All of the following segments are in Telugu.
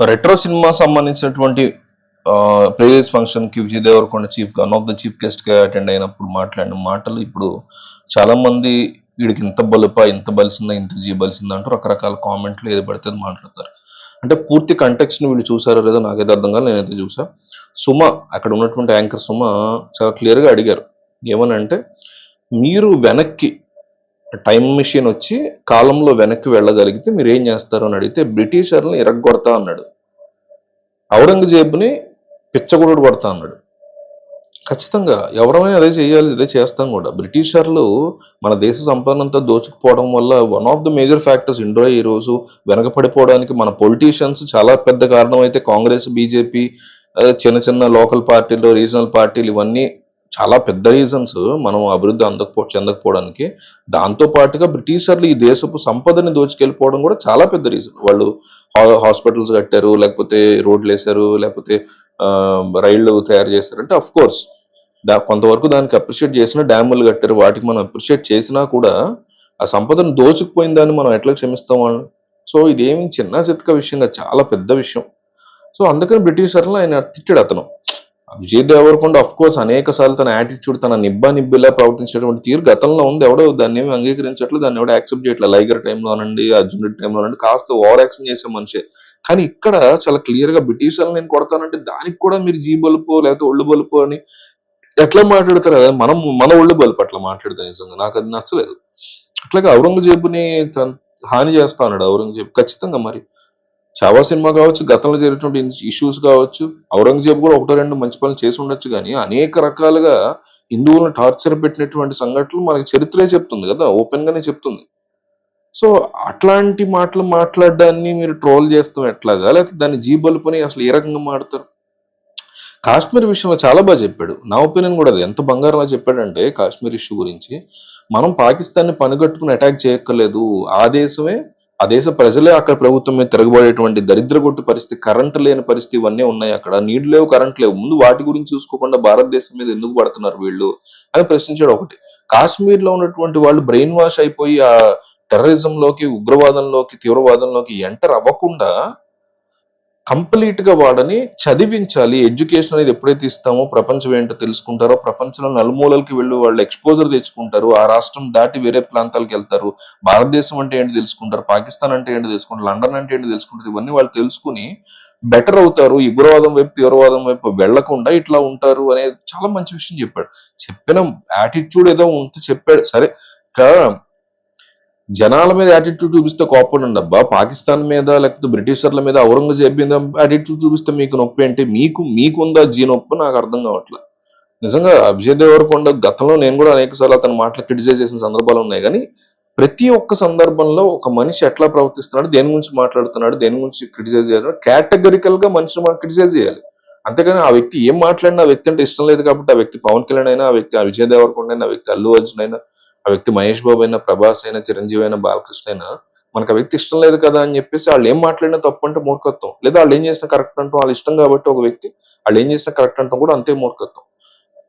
రెట్రో సినిమా సంబంధించినటువంటి ప్రీవియస్ ఫంక్షన్ కి Vijay Deverakonda one of the chief guest గా అటెండ్ అయినప్పుడు మాట్లాడిన మాటలు ఇప్పుడు చాలా మంది వీడికి ఇంత బలుపా, ఇంత బలిసిందా, ఇంత జీ బలిసిందా అంటూ రకరకాల కామెంట్లు ఏది పడితే అది మాట్లాడతారు. అంటే పూర్తి కంటెక్స్ట్ ని వీళ్ళు చూసారో లేదో నాకైతే అర్థం కాదు. నేనైతే చూసా. సుమ, అక్కడ ఉన్నటువంటి యాంకర్ సుమ చాలా క్లియర్ గా అడిగారు. ఏమనంటే, మీరు వెనక్కి టైం మిషన్ వచ్చి కాలంలో వెనక్కి వెళ్ళగలిగితే మీరు ఏం చేస్తారు అని అడిగితే బ్రిటిషర్లను ఇరగ్గొడతా అన్నాడు. ఔరంగజేబుని పిచ్చగొడుడు కొడతా అన్నాడు. ఖచ్చితంగా ఎవరైనా అదే చేయాలి, అదే చేస్తాం కూడా. బ్రిటిషర్లు మన దేశ సంపదనంతా దోచుకుపోవడం వల్ల one of the major factors India ఈ రోజు వెనకపడిపోవడానికి మన పొలిటీషియన్స్ చాలా పెద్ద కారణం. అయితే కాంగ్రెస్, బీజేపీ, చిన్న చిన్న లోకల్ పార్టీలు, రీజనల్ పార్టీలు ఇవన్నీ చాలా పెద్ద రీజన్స్ మనం అభివృద్ధి చెందకపోవడానికి. దాంతో పాటుగా బ్రిటిషర్లు ఈ దేశపు సంపదని దోచుకెళ్ళిపోవడం కూడా చాలా పెద్ద రీజన్. వాళ్ళు హాస్పిటల్స్ కట్టారు, లేకపోతే రోడ్లు వేశారు, లేకపోతే రైళ్లు తయారు చేశారు. అంటే అఫ్ కోర్స్ కొంతవరకు దానికి అప్రిషియేట్ చేసిన, డ్యాములు కట్టారు, వాటికి మనం అప్రిషియేట్ చేసినా కూడా ఆ సంపదను దోచుకుపోయిన దాన్ని మనం ఎట్లా క్షమిస్తాం వాళ్ళు? సో ఇదేమి చిన్న చితక విషయంగా చాలా పెద్ద విషయం. సో అందుకని బ్రిటిషర్లు ఆయన తిట్టాడు అతను. విజయ్ దేవరకొండ అఫ్ కోర్స్ అనేక సార్లు తన యాటిట్యూడ్, తన నిబ్బిలా ప్రవర్తించేటువంటి తీరు గతంలో ఉంది. ఎవడో దాన్ని ఏమి అంగీకరించట్లేదు, దాన్ని ఎవడో యాక్సెప్ట్ చేయట్లేదు. లైగర్ టైంలోనండి, అర్జున్ రెడ్డి టైంలోనండి కాస్త ఓవర్ యాక్షన్ చేసే మనిషే. కానీ ఇక్కడ చాలా క్లియర్ గా బ్రిటిషర్లు నేను కొడతానంటే దానికి కూడా మీరు జీ బలుపు లేకపోతే ఒళ్ళు బలుపు అని ఎట్లా మాట్లాడతారు కదా. మన ఒళ్ళు బలుపు అట్లా మాట్లాడితే నిజంగా నాకు అది నచ్చలేదు. అట్లాగే ఔరంగజేబుని హాని చేస్తా అన్నాడు ఔరంగజేబు. ఖచ్చితంగా మరి చావా సినిమా కావచ్చు, గతంలో జరిగినటువంటి ఇష్యూస్ కావచ్చు, ఔరంగజేబు కూడా ఒకటో రెండు మంచి పనులు చేసి ఉండొచ్చు, కానీ అనేక రకాలుగా హిందువులను టార్చర్ పెట్టినటువంటి సంఘటనలు మనకి చరిత్రే చెప్తుంది కదా, ఓపెన్ గానే చెప్తుంది. సో అట్లాంటి మాటలు మాట్లాడడాన్ని మీరు ట్రోల్ చేస్తాం ఎట్లాగా, లేకపోతే దాన్ని జీబలుపుని అసలు ఏ రకంగా మాడతారు? కాశ్మీర్ విషయంలో చాలా బాగా చెప్పాడు. నా ఒపీనియన్ కూడా అది ఎంత బంగారంగా చెప్పాడంటే కాశ్మీర్ ఇష్యూ గురించి, మనం పాకిస్తాన్ని పనిగట్టుకుని అటాక్ చేయక్కర్లేదు. ఆ దేశ ప్రజలే అక్కడ ప్రభుత్వం మీద తిరగబడేటువంటి దరిద్రగొట్టు పరిస్థితి, కరెంట్ లేని పరిస్థితి, ఇవన్నీ ఉన్నాయి అక్కడ. నీళ్లు లేవు, కరెంట్ లేవు. ముందు వాటి గురించి చూసుకోకుండా భారతదేశం మీద ఎందుకు పడుతున్నారు వీళ్ళు అని ప్రశ్నించాడు ఒకటి. కాశ్మీర్ లో ఉన్నటువంటి వాళ్ళు బ్రెయిన్ వాష్ అయిపోయి ఆ టెర్రరిజం లోకి, ఉగ్రవాదంలోకి, తీవ్రవాదంలోకి ఎంటర్ అవ్వకుండా కంప్లీట్ గా వాడని చదివించాలి. ఎడ్యుకేషన్ అనేది ఎప్పుడైతే ఇస్తామో ప్రపంచం ఏంటో తెలుసుకుంటారో, ప్రపంచంలో నలుమూలలకి వెళ్ళి వాళ్ళు ఎక్స్పోజర్ తెచ్చుకుంటారు, ఆ రాష్ట్రం దాటి వేరే ప్రాంతాలకు వెళ్తారు, భారతదేశం అంటే ఏంటి తెలుసుకుంటారు, పాకిస్తాన్ అంటే ఏంటి తెలుసుకుంటారు, లండన్ అంటే ఏంటి తెలుసుకుంటారు. ఇవన్నీ వాళ్ళు తెలుసుకుని బెటర్ అవుతారు. ఉగ్రవాదం వైపు, తీవ్రవాదం వైపు వెళ్లకుండా ఇట్లా ఉంటారు అనే చాలా మంచి విషయం చెప్పాడు. చెప్పిన యాటిట్యూడ్ ఏదో ఉంటే చెప్పాడు సరే. జనాల మీద యాటిట్యూడ్ చూపిస్తే కోపడండి అబ్బా. పాకిస్తాన్ మీద లేకపోతే బ్రిటిషర్ల మీద, ఔరంగజేబ్ మీద యాటిట్యూడ్ చూపిస్తే మీకు నొప్పి ఏంటి? మీకుందా జీ నొప్పి? నాకు అర్థం కావట్లేదు నిజంగా. విజయ్ దేవరకొండ గతంలో నేను కూడా అనేక సార్లు అతని మాటలు క్రిటిసైజ్ చేసిన సందర్భాలు ఉన్నాయి, కానీ ప్రతి ఒక్క సందర్భంలో ఒక మనిషి ఎట్లా ప్రవర్తిస్తున్నాడు, దేని గురించి మాట్లాడుతున్నాడు, దేని గురించి క్రిటిసైజ్ చేయాలి, కేటగరికల్ గా మనిషిని మనం క్రిటిసైజ్ చేయాలి. అంతేగాని ఆ వ్యక్తి ఏం మాట్లాడినా ఆ వ్యక్తి అంటే ఇష్టం లేదు కాబట్టి ఆ వ్యక్తి పవన్ కళ్యాణ్ అయినా, ఆ వ్యక్తి విజయ్ దేవరకొండ అయినా, ఆ వ్యక్తి అల్లు అర్జున్ అయినా, ఆ వ్యక్తి మహేష్ బాబు అయినా, ప్రభాస్ అయినా, చిరంజీవి అయినా, బాలకృష్ణ అయినా, మనకు ఆ వ్యక్తి ఇష్టం లేదు కదా అని చెప్పేసి వాళ్ళు ఏం మాట్లాడినా తప్పు అంటే మూర్ఖత్వం. లేదా వాళ్ళు ఏం చేసినా కరెక్ట్ అంటాం. వాళ్ళు ఇష్టం కాబట్టి ఒక వ్యక్తి వాళ్ళు ఏం చేసినా కరెక్ట్ అంటాం కూడా అంతే మూర్ఖత్వం.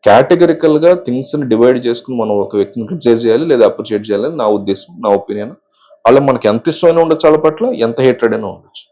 కేటగిరికల్ గా థింగ్స్ ని డివైడ్ చేసుకుని మనం ఒక వ్యక్తిని క్రిటిసైజ్ చేయాలి లేదా అప్రిషియేట్ చేయాలని నా ఉద్దేశం, నా ఒపీనియన్. వాళ్ళు మనకి ఎంత ఇష్టమైనా ఉండొచ్చు, వాళ్ళ పట్ల ఎంత హేట్రెడ్ అయినా ఉండొచ్చు.